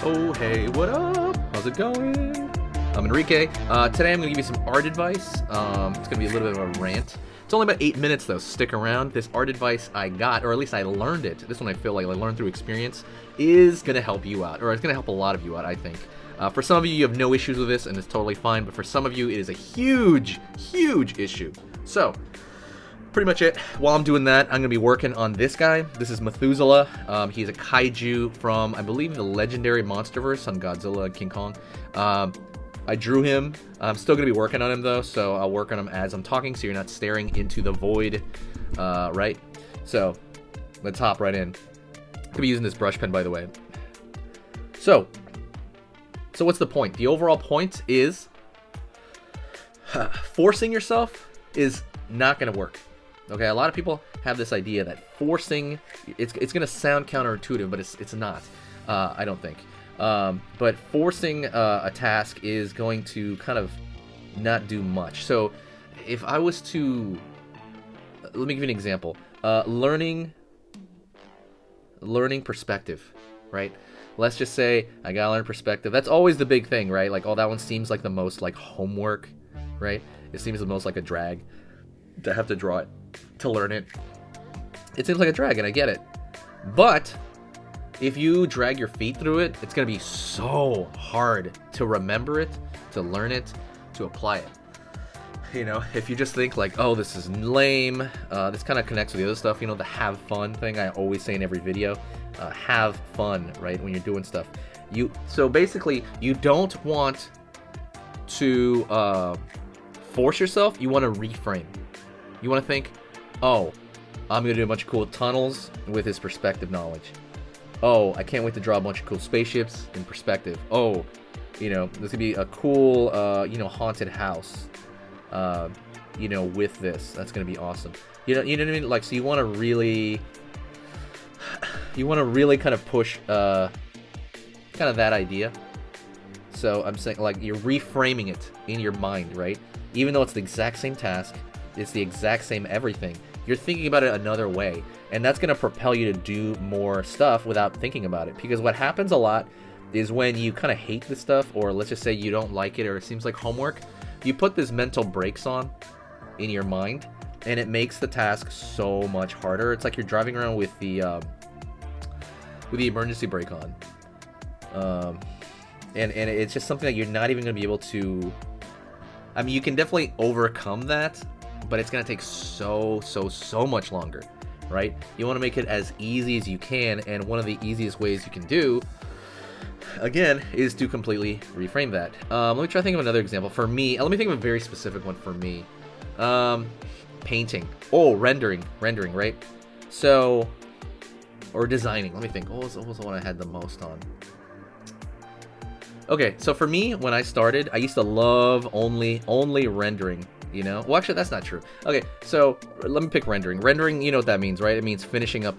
Oh, hey, what up? How's it going? I'm Enrique. Today I'm going to give you some art advice. It's going to be a little bit of a rant. It's only about 8 minutes, though. Stick around. This art advice I got, or at least I learned it. This one I feel like I learned through experience, is going to help you out, or it's going to help a lot of you out, I think. For some of you, you have no issues with this, and it's totally fine. But for some of you, it is a huge, huge issue. So, pretty much it. While I'm doing that, I'm going to be working on this guy. This is Methuselah. He's a kaiju from, I believe, the legendary Monsterverse on Godzilla and King Kong. I drew him. I'm still going to be working on him, though, so I'll work on him as I'm talking, so you're not staring into the void, right? So, let's hop right in. I'm going to be using this brush pen, by the way. So what's the point? The overall point is forcing yourself is not going to work. Okay, a lot of people have this idea that forcing, it's going to sound counterintuitive, but it's not, I don't think. But forcing a task is going to kind of not do much. So if I was to, let me give you an example. Learning perspective, right? Let's just say I gotta learn perspective. That's always the big thing, right? Like, oh, that one seems like the most like homework, right? It seems the most like a drag to have to draw it, to learn it. It seems like a drag, and I get it. But if you drag your feet through it, it's gonna be so hard to remember it, to learn it, to apply it. You know, if you just think like, oh, this is lame, this kind of connects with the other stuff, you know, the have fun thing I always say in every video. Have fun, right, when you're doing stuff. So basically, you don't want to force yourself, you want to reframe. You want to think, oh, I'm going to do a bunch of cool tunnels with his perspective knowledge. Oh, I can't wait to draw a bunch of cool spaceships in perspective. Oh, you know, this could be a cool, you know, haunted house, you know, with this. That's going to be awesome. You know what I mean? Like, so you want to really kind of push, kind of that idea. So I'm saying, like, you're reframing it in your mind, right? Even though it's the exact same task, it's the exact same everything. You're thinking about it another way, and that's going to propel you to do more stuff without thinking about it. Because what happens a lot is when you kind of hate this stuff, or let's just say you don't like it, or it seems like homework, you put this mental brakes on in your mind, and it makes the task so much harder. It's like you're driving around with the emergency brake on, and it's just something that you're not even going to be able to. I mean, you can definitely overcome that, but it's going to take so much longer, right? You want to make it as easy as you can, and one of the easiest ways you can do, again, is to completely reframe that. Let me try to think of another example. For me, let me think of a very specific one for me. Painting. Oh, rendering, right? So, or designing. Let me think. What was the one I had the most on? Okay, so for me, when I started, I used to love only rendering, you know? Well, actually, that's not true. Okay, so let me pick rendering. Rendering, you know what that means, right? It means finishing up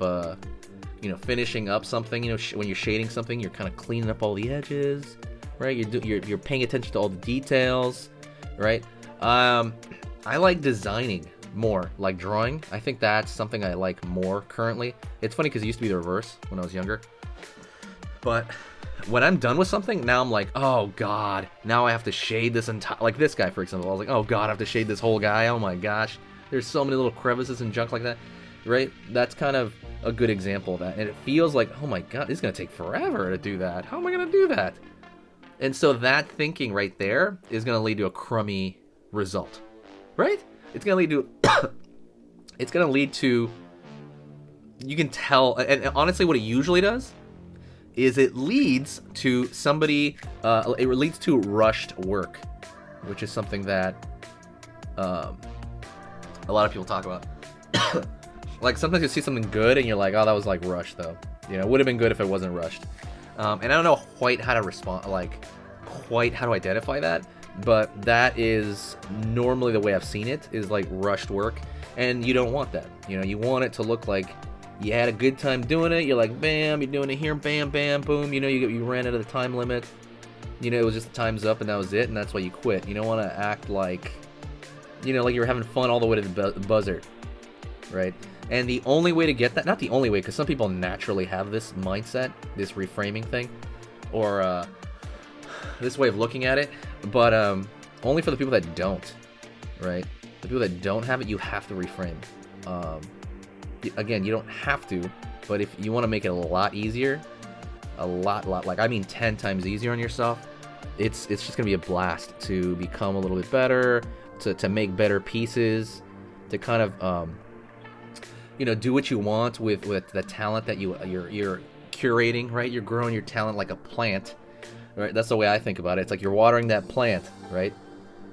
finishing up something. You know, when you're shading something, you're kind of cleaning up all the edges, right? You're paying attention to all the details, right? I like designing more, like drawing. I think that's something I like more currently. It's funny because it used to be the reverse when I was younger. But when I'm done with something, now I'm like, oh god, now I have to shade this entire, like this guy, for example. I was like, oh god, I have to shade this whole guy. Oh my gosh, there's so many little crevices and junk like that, right? That's kind of a good example of that. And it feels like, oh my god, this is gonna take forever to do that. How am I gonna do that? And so that thinking right there is gonna lead to a crummy result, right? It's gonna lead to it's gonna lead to, you can tell, and honestly what it usually does is it leads to it leads to rushed work, which is something that a lot of people talk about. Like, sometimes you see something good and you're like, oh, that was like rushed though. You know, it would have been good if it wasn't rushed. And I don't know quite how to respond, like quite how to identify that, but that is normally the way I've seen it, is like rushed work, and you don't want that. You know, you want it to look like you had a good time doing it. You're like, bam, you're doing it here, bam, bam, boom. You know, you ran out of the time limit. You know, it was just the time's up and that was it, and that's why you quit. You don't want to act like, you know, like you're having fun all the way to the buzzer, right? And the only way to get that, not the only way, because some people naturally have this mindset, this reframing thing, or this way of looking at it, but only for the people that don't, right? The people that don't have it, you have to reframe. Again, you don't have to, but if you want to make it a lot easier, a lot, like I mean 10 times easier on yourself, it's just gonna be a blast to become a little bit better, to make better pieces, to kind of you know, do what you want with the talent that you're curating, right? You're growing your talent like a plant, right? That's the way I think about it. It's like you're watering that plant, right?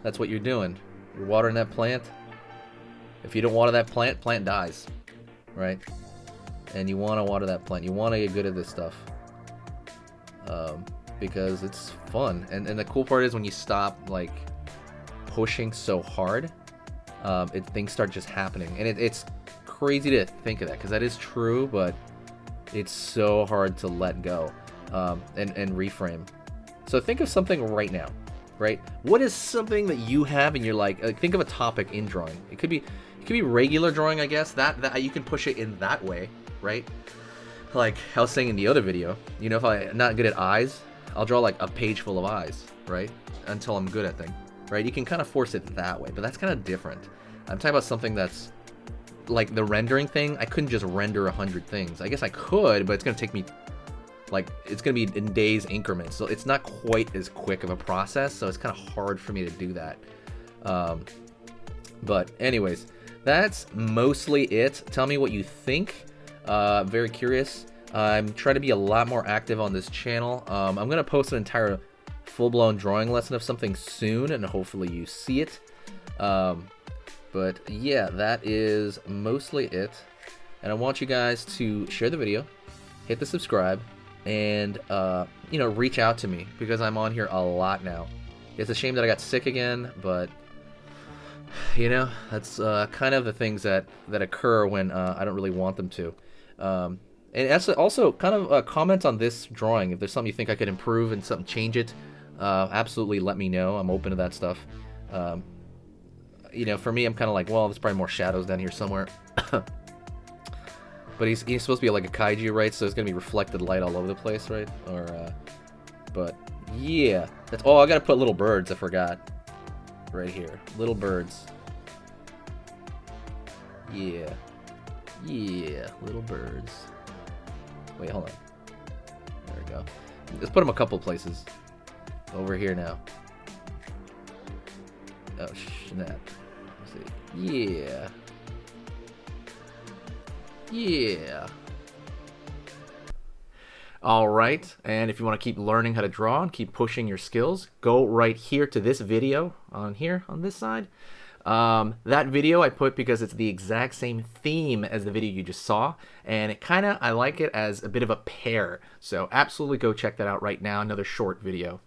That's what you're doing. You're watering that plant. If you don't water that plant, plant dies, right? And you want to water that plant. You want to get good at this stuff because it's fun. And the cool part is when you stop like pushing so hard, things start just happening. And it's crazy to think of that because that is true, but it's so hard to let go and reframe. So think of something right now, right? What is something that you have and you're like think of a topic in drawing. It could be regular drawing, I guess. That you can push it in that way, right? Like I was saying in the other video, you know, if I'm not good at eyes, I'll draw like a page full of eyes, right? Until I'm good at things, right? You can kind of force it that way, but that's kind of different. I'm talking about something that's like the rendering thing. I couldn't just render 100 things. I guess I could, but it's gonna take me like, it's gonna be in days increments, so it's not quite as quick of a process, so it's kind of hard for me to do that. But anyways, that's mostly it. Tell me what you think. Very curious. I'm trying to be a lot more active on this channel. I'm gonna post an entire full-blown drawing lesson of something soon, and hopefully you see it. But yeah, that is mostly it. And I want you guys to share the video, hit the subscribe, and you know, reach out to me because I'm on here a lot now. It's a shame that I got sick again, but you know, that's kind of the things that occur when I don't really want them to. And also kind of comment on this drawing. If there's something you think I could improve and something change it, absolutely let me know. I'm open to that stuff. You know, for me, I'm kind of like, well, there's probably more shadows down here somewhere. But he's supposed to be like a kaiju, right? So there's gonna be reflected light all over the place, right? Or, but yeah, that's. Oh, I gotta put little birds. I forgot. Right here, little birds. Yeah, little birds. Wait, hold on. There we go. Let's put them a couple places. Over here now. Oh snap. Let's see. Yeah. Alright, and if you want to keep learning how to draw and keep pushing your skills, go right here to this video on here, on this side. That video I put because it's the exact same theme as the video you just saw, and I like it as a bit of a pair. So absolutely go check that out right now, another short video.